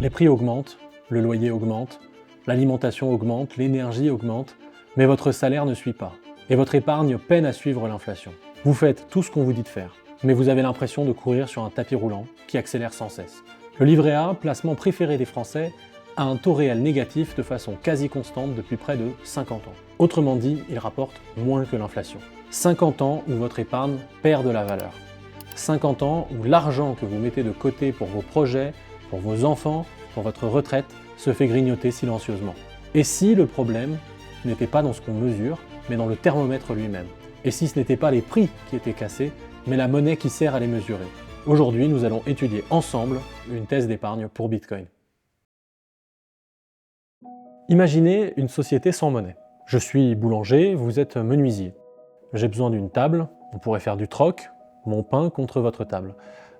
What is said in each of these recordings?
Les prix augmentent, le loyer augmente, l'alimentation augmente, l'énergie augmente, mais votre salaire ne suit pas. Et votre épargne peine à suivre l'inflation. Vous faites tout ce qu'on vous dit de faire, mais vous avez l'impression de courir sur un tapis roulant qui accélère sans cesse. Le livret A, placement préféré des Français, a un taux réel négatif de façon quasi constante depuis près de 50 ans. Autrement dit, il rapporte moins que l'inflation. 50 ans où votre épargne perd de la valeur. 50 ans où l'argent que vous mettez de côté pour vos projets, pour vos enfants, pour votre retraite, se fait grignoter silencieusement. Et si le problème n'était pas dans ce qu'on mesure, mais dans le thermomètre lui-même? Et si ce n'étaient pas les prix qui étaient cassés, mais la monnaie qui sert à les mesurer? Aujourd'hui, nous allons étudier ensemble une thèse d'épargne pour Bitcoin. Imaginez une société sans monnaie. Je suis boulanger, vous êtes menuisier. J'ai besoin d'une table, on pourrait faire du troc, mon pain contre votre table.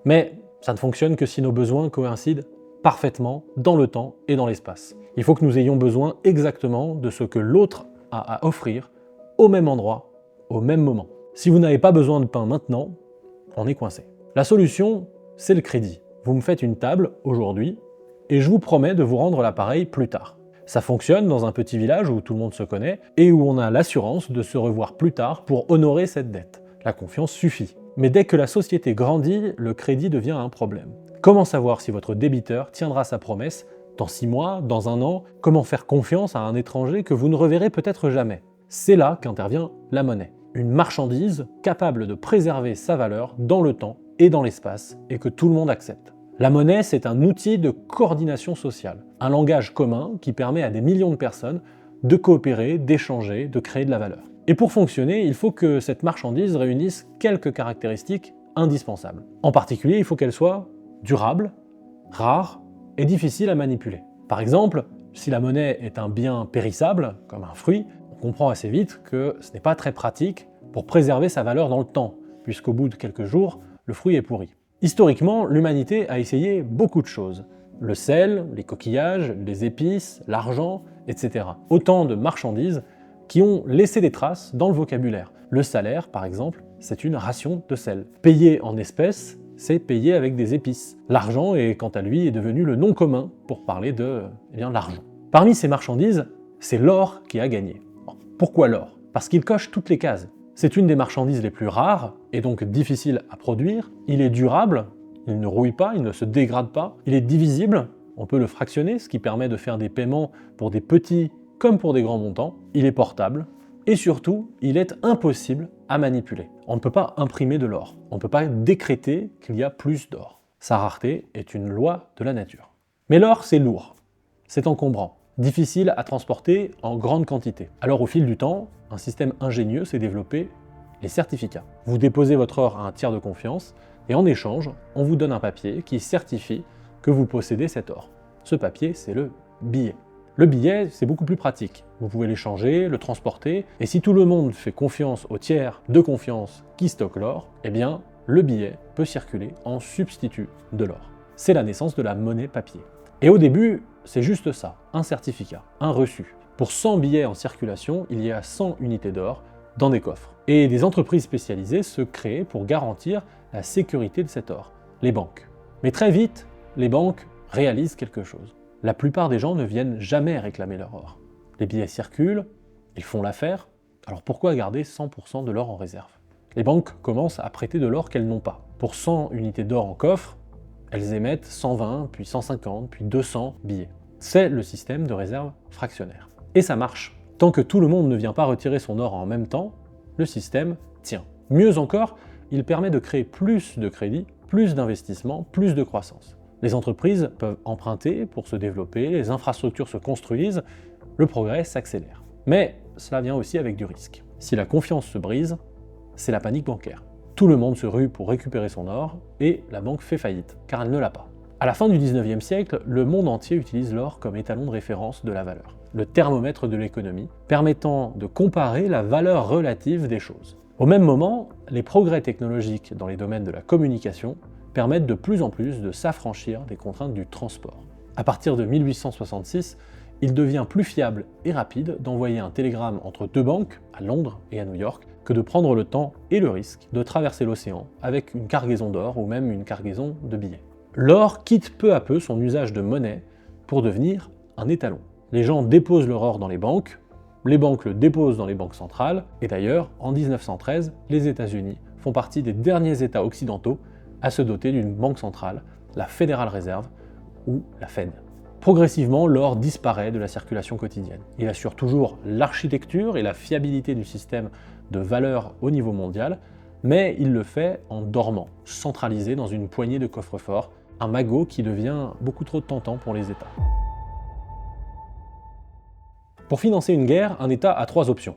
Mais ça ne fonctionne que si nos besoins coïncident parfaitement dans le temps et dans l'espace. Il faut que nous ayons besoin exactement de ce que l'autre a à offrir au même endroit, au même moment. Si vous n'avez pas besoin de pain maintenant, on est coincé. La solution, c'est le crédit. Vous me faites une table aujourd'hui et je vous promets de vous rendre l'appareil plus tard. Ça fonctionne dans un petit village où tout le monde se connaît et où on a l'assurance de se revoir plus tard pour honorer cette dette. La confiance suffit. Mais dès que la société grandit, le crédit devient un problème. Comment savoir si votre débiteur tiendra sa promesse dans 6 mois, dans 1 an? Comment faire confiance à un étranger que vous ne reverrez peut-être jamais? C'est là qu'intervient la monnaie. Une marchandise capable de préserver sa valeur dans le temps et dans l'espace et que tout le monde accepte. La monnaie, c'est un outil de coordination sociale, un langage commun qui permet à des millions de personnes de coopérer, d'échanger, de créer de la valeur. Et pour fonctionner, il faut que cette marchandise réunisse quelques caractéristiques indispensables. En particulier, il faut qu'elle soit durable, rare et difficile à manipuler. Par exemple, si la monnaie est un bien périssable, comme un fruit, on comprend assez vite que ce n'est pas très pratique pour préserver sa valeur dans le temps, puisqu'au bout de quelques jours, le fruit est pourri. Historiquement, l'humanité a essayé beaucoup de choses. Le sel, les coquillages, les épices, l'argent, etc. Autant de marchandises qui ont laissé des traces dans le vocabulaire. Le salaire, par exemple, c'est une ration de sel. Payer en espèces, c'est payer avec des épices. L'argent, quant à lui, est devenu le nom commun pour parler de l'argent. Parmi ces marchandises, c'est l'or qui a gagné. Pourquoi l'or? Parce qu'il coche toutes les cases. C'est une des marchandises les plus rares, et donc difficile à produire. Il est durable, il ne rouille pas, il ne se dégrade pas. Il est divisible, on peut le fractionner, ce qui permet de faire des paiements pour des petits comme pour des grands montants. Il est portable, et surtout, il est impossible à manipuler. On ne peut pas imprimer de l'or, on ne peut pas décréter qu'il y a plus d'or. Sa rareté est une loi de la nature. Mais l'or, c'est lourd, c'est encombrant, difficile à transporter en grande quantité. Alors au fil du temps, un système ingénieux s'est développé, les certificats. Vous déposez votre or à un tiers de confiance, et en échange, on vous donne un papier qui certifie que vous possédez cet or. Ce papier, c'est le billet. Le billet, c'est beaucoup plus pratique. Vous pouvez l'échanger, le transporter, et si tout le monde fait confiance au tiers de confiance qui stocke l'or, eh bien, le billet peut circuler en substitut de l'or. C'est la naissance de la monnaie papier. Et au début, c'est juste ça, un certificat, un reçu. Pour 100 billets en circulation, il y a 100 unités d'or dans des coffres. Et des entreprises spécialisées se créent pour garantir la sécurité de cet or, les banques. Mais très vite, les banques réalisent quelque chose. La plupart des gens ne viennent jamais réclamer leur or. Les billets circulent, ils font l'affaire, alors pourquoi garder 100% de l'or en réserve? Les banques commencent à prêter de l'or qu'elles n'ont pas. Pour 100 unités d'or en coffre, elles émettent 120, puis 150, puis 200 billets. C'est le système de réserve fractionnaire. Et ça marche. Tant que tout le monde ne vient pas retirer son or en même temps, le système tient. Mieux encore, il permet de créer plus de crédits, plus d'investissements, plus de croissance. Les entreprises peuvent emprunter pour se développer, les infrastructures se construisent, le progrès s'accélère. Mais cela vient aussi avec du risque. Si la confiance se brise, c'est la panique bancaire. Tout le monde se rue pour récupérer son or et la banque fait faillite, car elle ne l'a pas. À la fin du 19e siècle, le monde entier utilise l'or comme étalon de référence de la valeur, le thermomètre de l'économie, permettant de comparer la valeur relative des choses. Au même moment, les progrès technologiques dans les domaines de la communication permettent de plus en plus de s'affranchir des contraintes du transport. À partir de 1866, il devient plus fiable et rapide d'envoyer un télégramme entre 2 banques, à Londres et à New York, que de prendre le temps et le risque de traverser l'océan avec une cargaison d'or ou même une cargaison de billets. L'or quitte peu à peu son usage de monnaie pour devenir un étalon. Les gens déposent leur or dans les banques le déposent dans les banques centrales, et d'ailleurs, en 1913, les États-Unis font partie des derniers États occidentaux à se doter d'une banque centrale, la Federal Reserve, ou la Fed. Progressivement, l'or disparaît de la circulation quotidienne. Il assure toujours l'architecture et la fiabilité du système de valeurs au niveau mondial, mais il le fait en dormant, centralisé dans une poignée de coffres-forts, un magot qui devient beaucoup trop tentant pour les États. Pour financer une guerre, un État a trois options: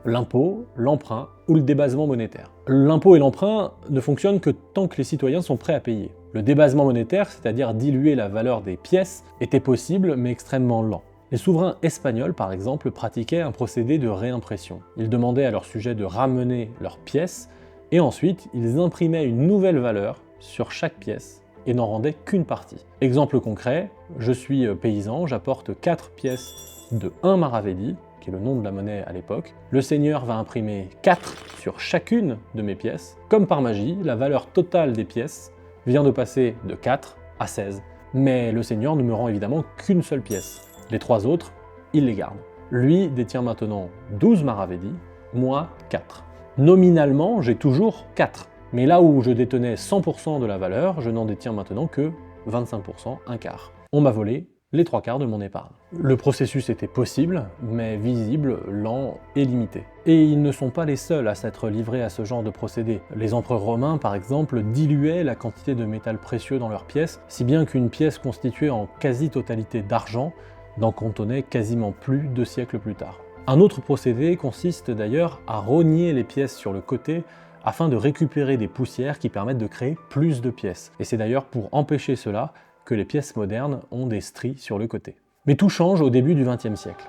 l'impôt, l'emprunt ou le débasement monétaire. L'impôt et l'emprunt ne fonctionnent que tant que les citoyens sont prêts à payer. Le débasement monétaire, c'est-à-dire diluer la valeur des pièces, était possible mais extrêmement lent. Les souverains espagnols, par exemple, pratiquaient un procédé de réimpression. Ils demandaient à leurs sujets de ramener leurs pièces et ensuite ils imprimaient une nouvelle valeur sur chaque pièce et n'en rendaient qu'une partie. Exemple concret, je suis paysan, j'apporte 4 pièces de 1 maravédi, qui est le nom de la monnaie à l'époque. Le seigneur va imprimer 4 sur chacune de mes pièces. Comme par magie, la valeur totale des pièces vient de passer de 4 à 16. Mais le seigneur ne me rend évidemment qu'une seule pièce. Les 3 autres, il les garde. Lui détient maintenant 12 maravédis, moi 4. Nominalement, j'ai toujours 4. Mais là où je détenais 100% de la valeur, je n'en détiens maintenant que 25%, un quart. On m'a volé les 3/4 de mon épargne. Le processus était possible, mais visible, lent et limité. Et ils ne sont pas les seuls à s'être livrés à ce genre de procédé. Les empereurs romains, par exemple, diluaient la quantité de métal précieux dans leurs pièces, si bien qu'une pièce constituée en quasi-totalité d'argent n'en contenait quasiment plus 2 siècles plus tard. Un autre procédé consiste d'ailleurs à rogner les pièces sur le côté afin de récupérer des poussières qui permettent de créer plus de pièces. Et c'est d'ailleurs pour empêcher cela que les pièces modernes ont des stries sur le côté. Mais tout change au début du XXe siècle.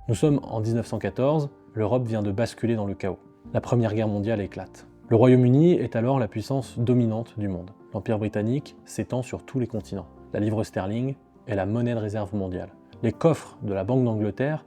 Nous sommes en 1914, l'Europe vient de basculer dans le chaos. La Première Guerre mondiale éclate. Le Royaume-Uni est alors la puissance dominante du monde. L'Empire britannique s'étend sur tous les continents. La livre sterling est la monnaie de réserve mondiale. Les coffres de la Banque d'Angleterre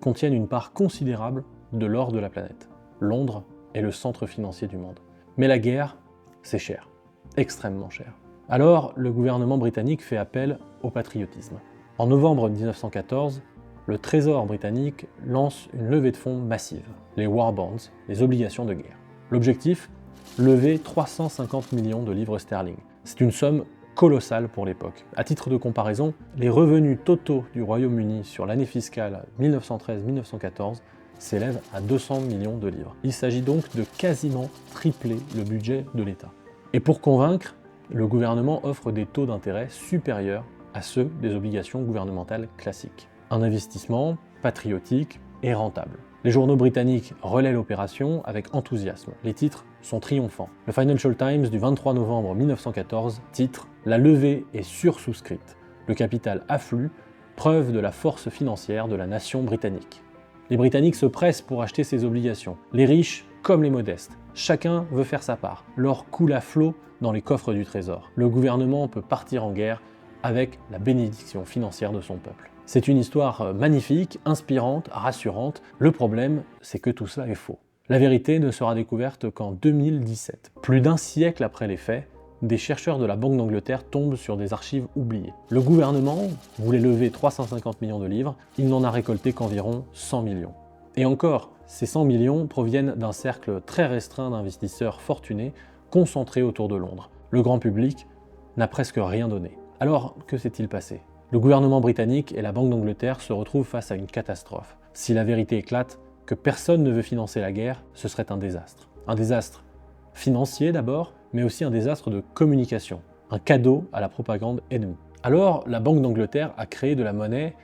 contiennent une part considérable de l'or de la planète. Londres est le centre financier du monde. Mais la guerre, c'est cher. Extrêmement cher. Alors, le gouvernement britannique fait appel au patriotisme. En novembre 1914, le Trésor britannique lance une levée de fonds massive, les War Bonds, les obligations de guerre. L'objectif, lever 350 millions de livres sterling. C'est une somme colossale pour l'époque. À titre de comparaison, les revenus totaux du Royaume-Uni sur l'année fiscale 1913-1914 s'élèvent à 200 millions de livres. Il s'agit donc de quasiment tripler le budget de l'État. Et pour convaincre, le gouvernement offre des taux d'intérêt supérieurs à ceux des obligations gouvernementales classiques. Un investissement patriotique et rentable. Les journaux britanniques relaient l'opération avec enthousiasme. Les titres sont triomphants. Le Financial Times du 23 novembre 1914 titre « La levée est sursouscrite. Le capital afflue, preuve de la force financière de la nation britannique. » Les Britanniques se pressent pour acheter ces obligations. Les riches comme les modestes. Chacun veut faire sa part. L'or coule à flot dans les coffres du trésor. Le gouvernement peut partir en guerre avec la bénédiction financière de son peuple. C'est une histoire magnifique, inspirante, rassurante. Le problème, c'est que tout cela est faux. La vérité ne sera découverte qu'en 2017. Plus d'1 siècle après les faits, des chercheurs de la Banque d'Angleterre tombent sur des archives oubliées. Le gouvernement voulait lever 350 millions de livres, il n'en a récolté qu'environ 100 millions. Et encore, ces 100 millions proviennent d'un cercle très restreint d'investisseurs fortunés concentrés autour de Londres. Le grand public n'a presque rien donné. Alors, que s'est-il passé? Le gouvernement britannique et la Banque d'Angleterre se retrouvent face à une catastrophe. Si la vérité éclate, que personne ne veut financer la guerre, ce serait un désastre. Un désastre financier d'abord, mais aussi un désastre de communication. Un cadeau à la propagande ennemie. Alors, la Banque d'Angleterre a créé de la monnaie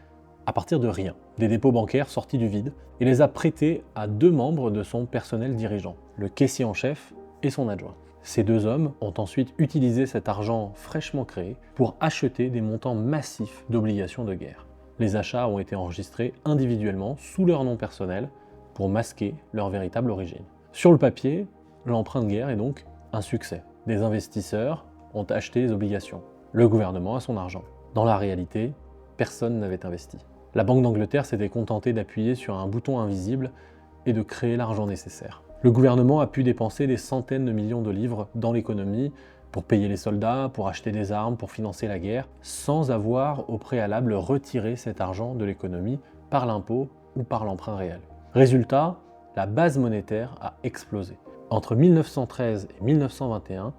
à partir de rien, des dépôts bancaires sortis du vide, et les a prêtés à 2 membres de son personnel dirigeant, le caissier en chef et son adjoint. Ces 2 hommes ont ensuite utilisé cet argent fraîchement créé pour acheter des montants massifs d'obligations de guerre. Les achats ont été enregistrés individuellement sous leur nom personnel pour masquer leur véritable origine. Sur le papier, l'emprunt de guerre est donc un succès. Des investisseurs ont acheté les obligations. Le gouvernement a son argent. Dans la réalité, personne n'avait investi. La Banque d'Angleterre s'était contentée d'appuyer sur un bouton invisible et de créer l'argent nécessaire. Le gouvernement a pu dépenser des centaines de millions de livres dans l'économie pour payer les soldats, pour acheter des armes, pour financer la guerre, sans avoir au préalable retiré cet argent de l'économie par l'impôt ou par l'emprunt réel. Résultat, la base monétaire a explosé. Entre 1913 et 1921,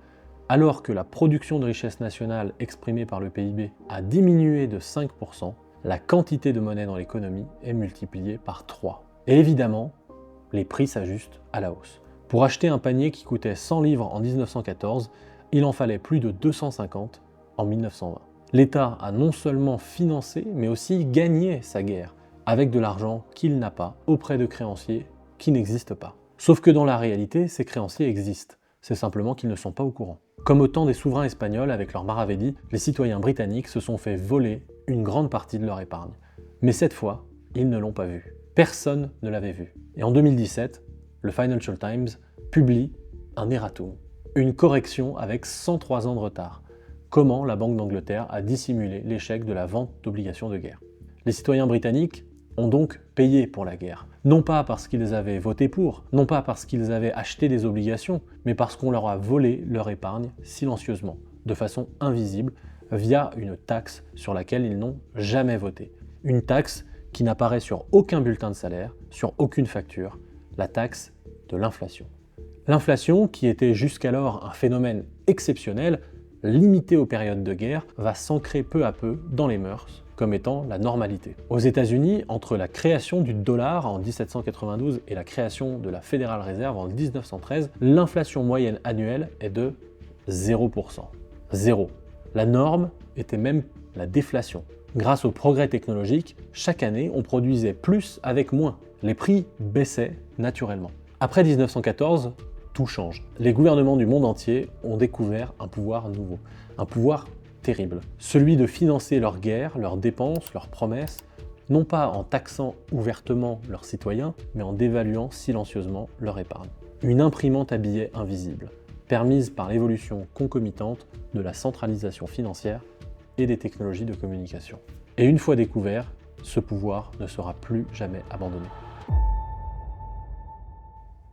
alors que la production de richesse nationale exprimée par le PIB a diminué de 5%, la quantité de monnaie dans l'économie est multipliée par 3. Et évidemment, les prix s'ajustent à la hausse. Pour acheter un panier qui coûtait 100 livres en 1914, il en fallait plus de 250 en 1920. L'État a non seulement financé, mais aussi gagné sa guerre, avec de l'argent qu'il n'a pas, auprès de créanciers qui n'existent pas. Sauf que dans la réalité, ces créanciers existent, c'est simplement qu'ils ne sont pas au courant. Comme au temps des souverains espagnols avec leur maravédie, les citoyens britanniques se sont fait voler une grande partie de leur épargne. Mais cette fois, ils ne l'ont pas vu. Personne ne l'avait vu. Et en 2017, le Financial Times publie un erratum, une correction avec 103 ans de retard. Comment la Banque d'Angleterre a dissimulé l'échec de la vente d'obligations de guerre. Les citoyens britanniques ont donc payé pour la guerre. Non pas parce qu'ils avaient voté pour, non pas parce qu'ils avaient acheté des obligations, mais parce qu'on leur a volé leur épargne silencieusement, de façon invisible, via une taxe sur laquelle ils n'ont jamais voté. Une taxe qui n'apparaît sur aucun bulletin de salaire, sur aucune facture, la taxe de l'inflation. L'inflation, qui était jusqu'alors un phénomène exceptionnel, limité aux périodes de guerre, va s'ancrer peu à peu dans les mœurs, comme étant la normalité. Aux États-Unis, entre la création du dollar en 1792 et la création de la Federal Reserve en 1913, l'inflation moyenne annuelle est de 0%. Zéro. La norme était même la déflation. Grâce au progrès technologique, chaque année, on produisait plus avec moins. Les prix baissaient naturellement. Après 1914, tout change. Les gouvernements du monde entier ont découvert un pouvoir nouveau, un pouvoir terrible, celui de financer leurs guerres, leurs dépenses, leurs promesses, non pas en taxant ouvertement leurs citoyens, mais en dévaluant silencieusement leur épargne. Une imprimante à billets invisible, permise par l'évolution concomitante de la centralisation financière et des technologies de communication. Et une fois découvert, ce pouvoir ne sera plus jamais abandonné.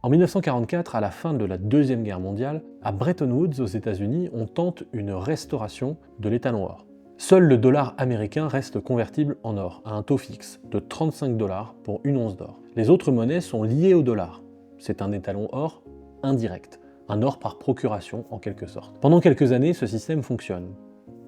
En 1944, à la fin de la Deuxième Guerre mondiale, à Bretton Woods aux États-Unis, on tente une restauration de l'étalon or. Seul le dollar américain reste convertible en or, à un taux fixe de 35 $ pour une once d'or. Les autres monnaies sont liées au dollar. C'est un étalon or indirect, un or par procuration en quelque sorte. Pendant quelques années, ce système fonctionne,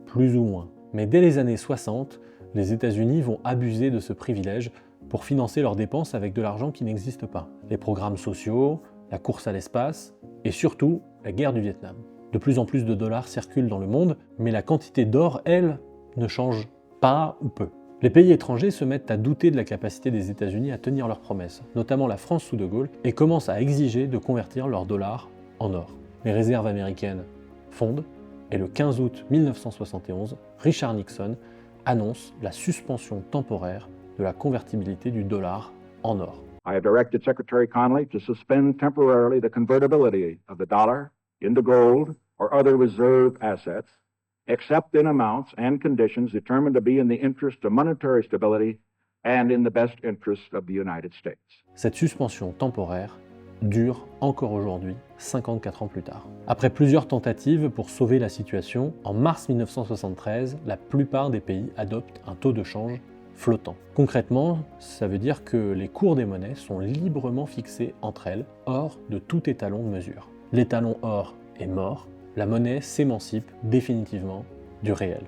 plus ou moins. Mais dès les années 60, les États-Unis vont abuser de ce privilège pour financer leurs dépenses avec de l'argent qui n'existe pas. Les programmes sociaux, la course à l'espace et surtout la guerre du Vietnam. De plus en plus de dollars circulent dans le monde, mais la quantité d'or, elle, ne change pas ou peu. Les pays étrangers se mettent à douter de la capacité des États-Unis à tenir leurs promesses, notamment la France sous De Gaulle, et commencent à exiger de convertir leurs dollars en or. Les réserves américaines fondent, et le 15 août 1971, Richard Nixon annonce la suspension temporaire de la convertibilité du dollar en or. I have directed Secretary Connally to suspend temporarily the convertibility of the dollar into gold or other reserve assets, except in amounts and conditions determined to be in the interest of monetary stability and in the best interest of the United States. Cette suspension temporaire dure encore aujourd'hui, 54 ans plus tard. Après plusieurs tentatives pour sauver la situation, en mars 1973, la plupart des pays adoptent un taux de change flottant. Concrètement, ça veut dire que les cours des monnaies sont librement fixés entre elles, hors de tout étalon de mesure. L'étalon or est mort, la monnaie s'émancipe définitivement du réel.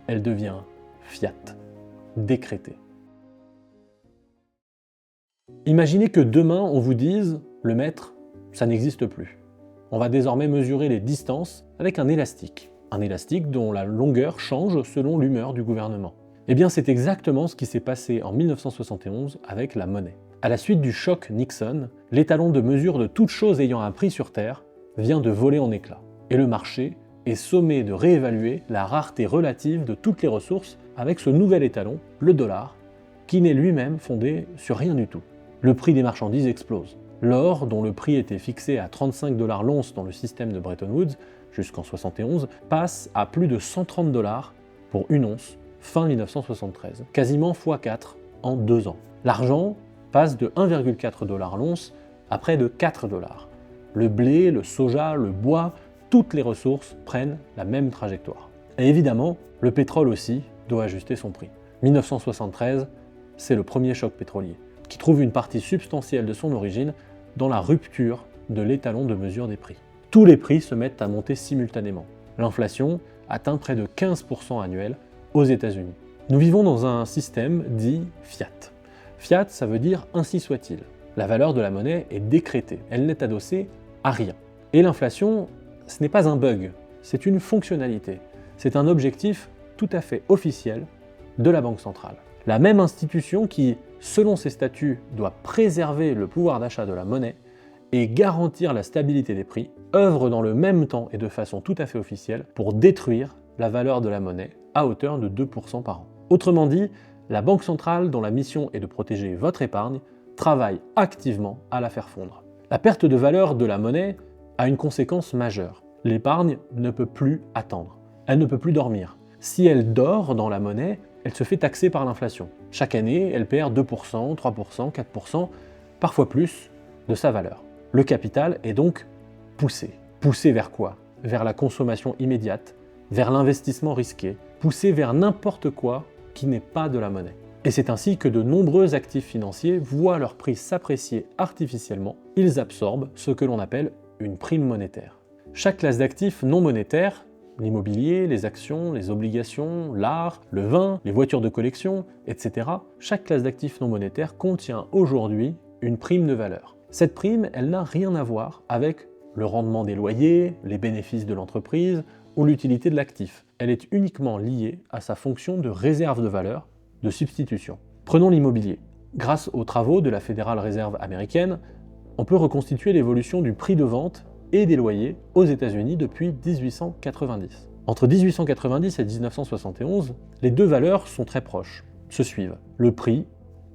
Elle devient fiat, décrétée. Imaginez que demain on vous dise « le mètre, ça n'existe plus ». On va désormais mesurer les distances avec un élastique dont la longueur change selon l'humeur du gouvernement. Eh bien, c'est exactement ce qui s'est passé en 1971 avec la monnaie. À la suite du choc Nixon, l'étalon de mesure de toute chose ayant un prix sur Terre vient de voler en éclats. Et le marché est sommé de réévaluer la rareté relative de toutes les ressources avec ce nouvel étalon, le dollar, qui n'est lui-même fondé sur rien du tout. Le prix des marchandises explose. L'or, dont le prix était fixé à 35 $ l'once dans le système de Bretton Woods jusqu'en 1971, passe à plus de 130 $ pour une once fin 1973, quasiment x4 en 2 ans. L'argent passe de 1,4 $ l'once à près de 4 $. Le blé, le soja, le bois, toutes les ressources prennent la même trajectoire. Et évidemment, le pétrole aussi doit ajuster son prix. 1973, c'est le premier choc pétrolier, qui trouve une partie substantielle de son origine dans la rupture de l'étalon de mesure des prix. Tous les prix se mettent à monter simultanément. L'inflation atteint près de 15% annuel aux États-Unis. Nous vivons dans un système dit fiat. Fiat, ça veut dire ainsi soit-il. La valeur de la monnaie est décrétée, elle n'est adossée à rien. Et l'inflation, ce n'est pas un bug, c'est une fonctionnalité. C'est un objectif tout à fait officiel de la Banque centrale. La même institution qui, selon ses statuts, doit préserver le pouvoir d'achat de la monnaie et garantir la stabilité des prix, œuvre dans le même temps et de façon tout à fait officielle pour détruire la valeur de la monnaie à hauteur de 2% par an. Autrement dit, la Banque centrale, dont la mission est de protéger votre épargne, travaille activement à la faire fondre. La perte de valeur de la monnaie a une conséquence majeure. L'épargne ne peut plus attendre. Elle ne peut plus dormir. Si elle dort dans la monnaie, elle se fait taxer par l'inflation. Chaque année, elle perd 2%, 3%, 4%, parfois plus, de sa valeur. Le capital est donc poussé. Poussé vers quoi? Vers la consommation immédiate, vers l'investissement risqué, poussé vers n'importe quoi qui n'est pas de la monnaie. Et c'est ainsi que de nombreux actifs financiers voient leur prix s'apprécier artificiellement. Ils absorbent ce que l'on appelle une prime monétaire. Chaque classe d'actifs non monétaires, l'immobilier, les actions, les obligations, l'art, le vin, les voitures de collection, etc., chaque classe d'actifs non monétaires contient aujourd'hui une prime de valeur. Cette prime, elle n'a rien à voir avec le rendement des loyers, les bénéfices de l'entreprise ou l'utilité de l'actif. Elle est uniquement liée à sa fonction de réserve de valeur, de substitution. Prenons l'immobilier. Grâce aux travaux de la Federal Reserve américaine, on peut reconstituer l'évolution du prix de vente et des loyers aux États-Unis depuis 1890. Entre 1890 et 1971, les deux valeurs sont très proches, se suivent. Le prix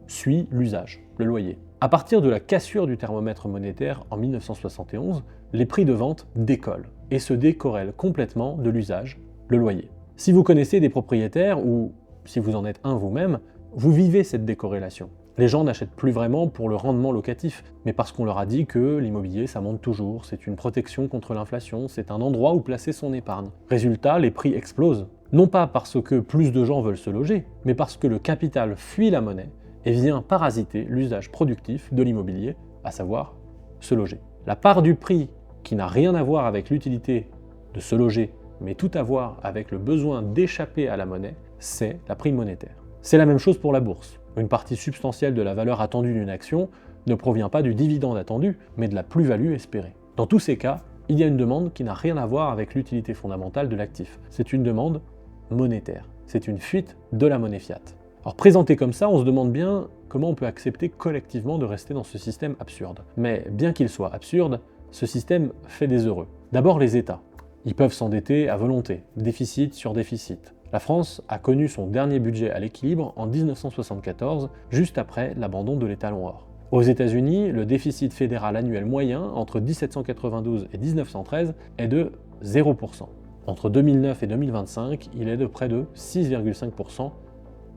suit l'usage, le loyer. À partir de la cassure du thermomètre monétaire en 1971, les prix de vente décollent et se décorrèlent complètement de l'usage, le loyer. Si vous connaissez des propriétaires ou si vous en êtes un vous-même, vous vivez cette décorrélation. Les gens n'achètent plus vraiment pour le rendement locatif, mais parce qu'on leur a dit que l'immobilier ça monte toujours, c'est une protection contre l'inflation, c'est un endroit où placer son épargne. Résultat, les prix explosent. Non pas parce que plus de gens veulent se loger, mais parce que le capital fuit la monnaie et vient parasiter l'usage productif de l'immobilier, à savoir se loger. La part du prix qui n'a rien à voir avec l'utilité de se loger, mais tout à voir avec le besoin d'échapper à la monnaie, c'est la prime monétaire. C'est la même chose pour la bourse. Une partie substantielle de la valeur attendue d'une action ne provient pas du dividende attendu, mais de la plus-value espérée. Dans tous ces cas, il y a une demande qui n'a rien à voir avec l'utilité fondamentale de l'actif. C'est une demande monétaire. C'est une fuite de la monnaie fiat. Alors présenté comme ça, on se demande bien comment on peut accepter collectivement de rester dans ce système absurde. Mais bien qu'il soit absurde, ce système fait des heureux. D'abord les États. Ils peuvent s'endetter à volonté, déficit sur déficit. La France a connu son dernier budget à l'équilibre en 1974, juste après l'abandon de l'étalon or. Aux États-Unis, le déficit fédéral annuel moyen entre 1792 et 1913 est de 0%. Entre 2009 et 2025, il est de près de 6,5%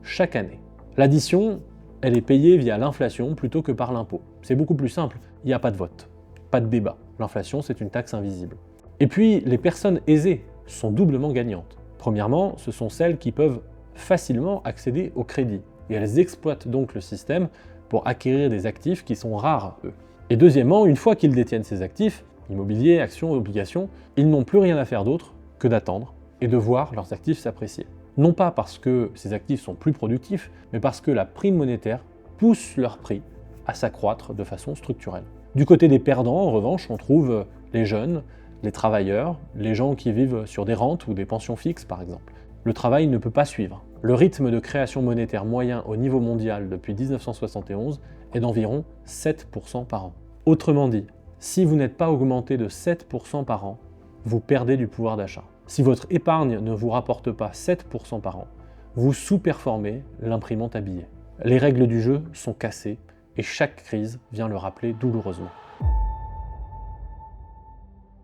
chaque année. L'addition, elle est payée via l'inflation plutôt que par l'impôt. C'est beaucoup plus simple, il n'y a pas de vote, pas de débat. L'inflation, c'est une taxe invisible. Et puis, les personnes aisées sont doublement gagnantes. Premièrement, ce sont celles qui peuvent facilement accéder au crédit, et elles exploitent donc le système pour acquérir des actifs qui sont rares, eux. Et deuxièmement, une fois qu'ils détiennent ces actifs, immobilier, actions, obligations, ils n'ont plus rien à faire d'autre que d'attendre et de voir leurs actifs s'apprécier. Non pas parce que ces actifs sont plus productifs, mais parce que la prime monétaire pousse leur prix à s'accroître de façon structurelle. Du côté des perdants, en revanche, on trouve les jeunes, les travailleurs, les gens qui vivent sur des rentes ou des pensions fixes par exemple. Le travail ne peut pas suivre. Le rythme de création monétaire moyen au niveau mondial depuis 1971 est d'environ 7% par an. Autrement dit, si vous n'êtes pas augmenté de 7% par an, vous perdez du pouvoir d'achat. Si votre épargne ne vous rapporte pas 7% par an, vous sous-performez l'imprimante à billets. Les règles du jeu sont cassées et chaque crise vient le rappeler douloureusement.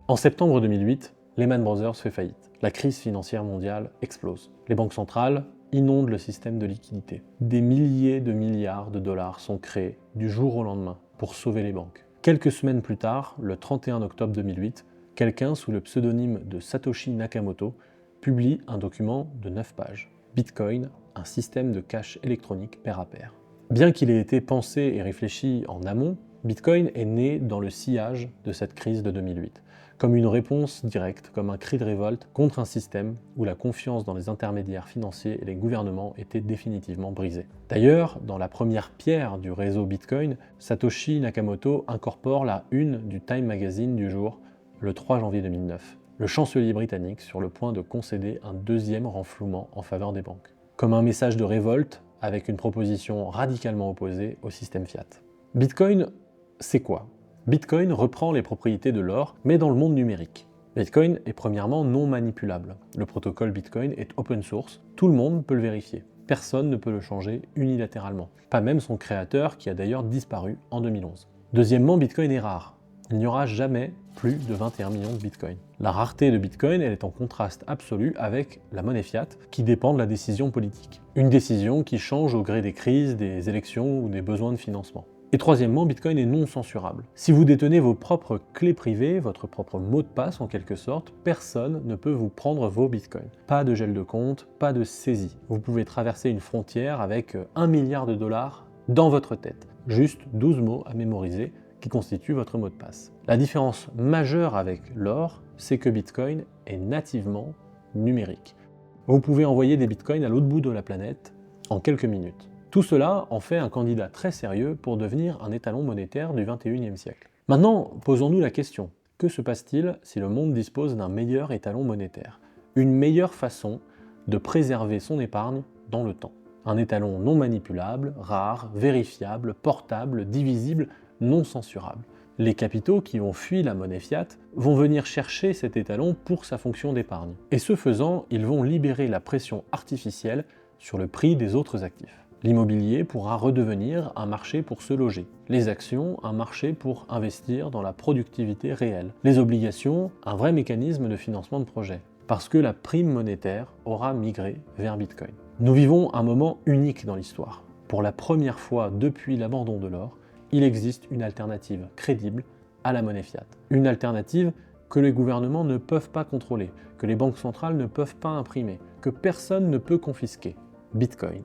En septembre 2008, Lehman Brothers fait faillite. La crise financière mondiale explose. Les banques centrales inondent le système de liquidité. Des milliers de milliards de dollars sont créés du jour au lendemain pour sauver les banques. Quelques semaines plus tard, le 31 octobre 2008, quelqu'un sous le pseudonyme de Satoshi Nakamoto publie un document de 9 pages. Bitcoin, un système de cash électronique pair à pair. Bien qu'il ait été pensé et réfléchi en amont, Bitcoin est né dans le sillage de cette crise de 2008, comme une réponse directe, comme un cri de révolte contre un système où la confiance dans les intermédiaires financiers et les gouvernements était définitivement brisée. D'ailleurs, dans la première pierre du réseau Bitcoin, Satoshi Nakamoto incorpore la une du Time Magazine du jour, le 3 janvier 2009, le chancelier britannique sur le point de concéder un deuxième renflouement en faveur des banques, comme un message de révolte avec une proposition radicalement opposée au système fiat. Bitcoin, c'est quoi ? Bitcoin reprend les propriétés de l'or, mais dans le monde numérique. Bitcoin est premièrement non manipulable. Le protocole Bitcoin est open source, tout le monde peut le vérifier. Personne ne peut le changer unilatéralement. Pas même son créateur qui a d'ailleurs disparu en 2011. Deuxièmement, Bitcoin est rare. Il n'y aura jamais plus de 21 millions de Bitcoin. La rareté de Bitcoin, elle est en contraste absolu avec la monnaie fiat qui dépend de la décision politique. Une décision qui change au gré des crises, des élections ou des besoins de financement. Et troisièmement, Bitcoin est non censurable. Si vous détenez vos propres clés privées, votre propre mot de passe en quelque sorte, personne ne peut vous prendre vos Bitcoins. Pas de gel de compte, pas de saisie. Vous pouvez traverser une frontière avec 1 milliard de dollars dans votre tête. Juste 12 mots à mémoriser qui constituent votre mot de passe. La différence majeure avec l'or, c'est que Bitcoin est nativement numérique. Vous pouvez envoyer des Bitcoins à l'autre bout de la planète en quelques minutes. Tout cela en fait un candidat très sérieux pour devenir un étalon monétaire du XXIe siècle. Maintenant, posons-nous la question, que se passe-t-il si le monde dispose d'un meilleur étalon monétaire? Une meilleure façon de préserver son épargne dans le temps. Un étalon non manipulable, rare, vérifiable, portable, divisible, non censurable. Les capitaux qui ont fui la monnaie fiat vont venir chercher cet étalon pour sa fonction d'épargne. Et ce faisant, ils vont libérer la pression artificielle sur le prix des autres actifs. L'immobilier pourra redevenir un marché pour se loger. Les actions, un marché pour investir dans la productivité réelle. Les obligations, un vrai mécanisme de financement de projets. Parce que la prime monétaire aura migré vers Bitcoin. Nous vivons un moment unique dans l'histoire. Pour la première fois depuis l'abandon de l'or, il existe une alternative crédible à la monnaie fiat. Une alternative que les gouvernements ne peuvent pas contrôler, que les banques centrales ne peuvent pas imprimer, que personne ne peut confisquer. Bitcoin.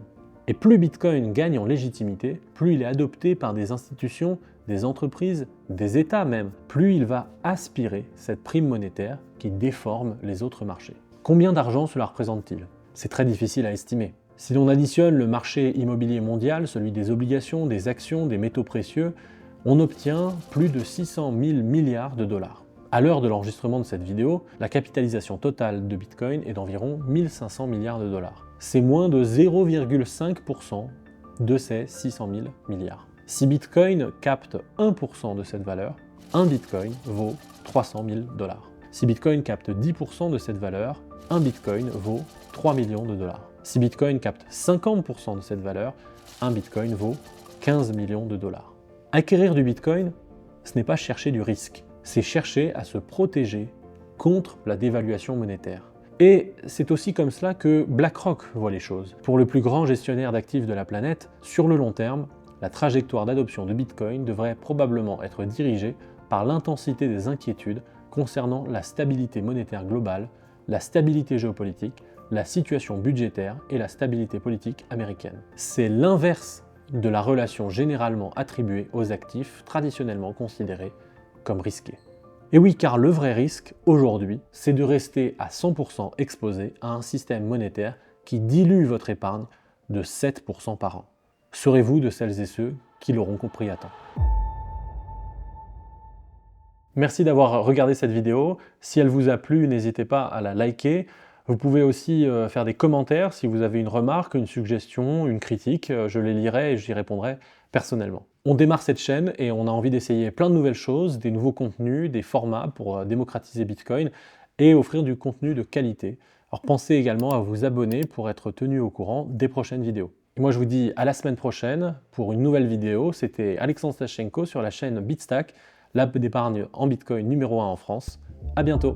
Et plus Bitcoin gagne en légitimité, plus il est adopté par des institutions, des entreprises, des États même, plus il va aspirer cette prime monétaire qui déforme les autres marchés. Combien d'argent cela représente-t-il? C'est très difficile à estimer. Si l'on additionne le marché immobilier mondial, celui des obligations, des actions, des métaux précieux, on obtient plus de 600 000 milliards de dollars. À l'heure de l'enregistrement de cette vidéo, la capitalisation totale de Bitcoin est d'environ 1500 milliards de dollars. C'est moins de 0,5% de ces 600 000 milliards. Si Bitcoin capte 1% de cette valeur, un Bitcoin vaut 300 000 dollars. Si Bitcoin capte 10% de cette valeur, un Bitcoin vaut 3 millions de dollars. Si Bitcoin capte 50% de cette valeur, un Bitcoin vaut 15 millions de dollars. Acquérir du Bitcoin, ce n'est pas chercher du risque, c'est chercher à se protéger contre la dévaluation monétaire. Et c'est aussi comme cela que BlackRock voit les choses. Pour le plus grand gestionnaire d'actifs de la planète, sur le long terme, la trajectoire d'adoption de Bitcoin devrait probablement être dirigée par l'intensité des inquiétudes concernant la stabilité monétaire globale, la stabilité géopolitique, la situation budgétaire et la stabilité politique américaine. C'est l'inverse de la relation généralement attribuée aux actifs traditionnellement considérés comme risqués. Et oui, car le vrai risque, aujourd'hui, c'est de rester à 100% exposé à un système monétaire qui dilue votre épargne de 7% par an. Serez-vous de celles et ceux qui l'auront compris à temps? Merci d'avoir regardé cette vidéo. Si elle vous a plu, n'hésitez pas à la liker. Vous pouvez aussi faire des commentaires si vous avez une remarque, une suggestion, une critique. Je les lirai et j'y répondrai personnellement. On démarre cette chaîne et on a envie d'essayer plein de nouvelles choses, des nouveaux contenus, des formats pour démocratiser Bitcoin et offrir du contenu de qualité. Alors pensez également à vous abonner pour être tenu au courant des prochaines vidéos. Et moi je vous dis à la semaine prochaine pour une nouvelle vidéo. C'était Alexandre Stachenko sur la chaîne Bitstack, l'app d'épargne en Bitcoin numéro 1 en France. À bientôt.